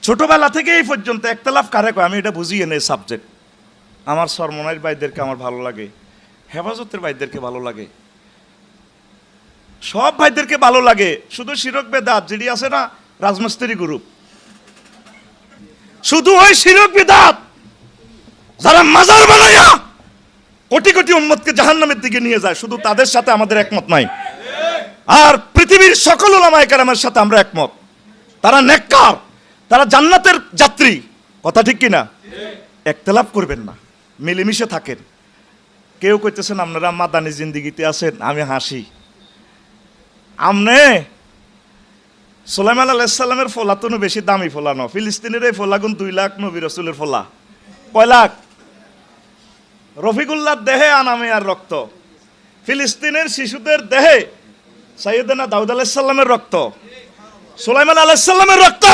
ছোটবেলা থেকে এই পর্যন্ত একতলাফ কারে কয় আমি এটা বুঝিয়ে নেই সাবজেক্ট। আমার সরমনাইর ভাইদেরকে আমার ভালো লাগে, হেফাজতের ভাইদেরকে ভালো লাগে, সব ভাইদেরকে ভালো লাগে। শুধু শিরক বেদাত যেটি আছে না রাজমিস্ত্রি গ্রুপ, শুধু ওই শিরক বেদাত যারা মাজার বানায়া কোটি কোটি উম্মতকে জাহান্নামের দিকে নিয়ে যায়, শুধু তাদের সাথে আমাদের একমত নাই। আর পৃথিবীর সকল উলামায়ে কেরামের সাথে আমরা একমত। তারা নেককার, তারা জান্নাতের যাত্রী। কথা ঠিক কিনা? একতলাফ করবেন না, মিলেমিশে থাকেন। কেউ কইতেছেন আপনারা মাদানী জিন্দিগিতে আছেন, আমি হাসি। আমনে সুলাইমান আলাইহিস সালামের ফলা তো বেশি দামি ফলা ন, ফিলিস্তিনের এই ফলা গুণ 2 লাখ নবী রাসূলের ফলা। কয় লাখ? রফিকুল্লাহর দেহে আনামিয়ার রক্ত, ফিলিস্তিনের শিশুদের দেহে সাইয়েদনা দাউদ আলাইহিস সালামের রক্ত, সুলাইমান আলাইহিস সালামের রক্ত।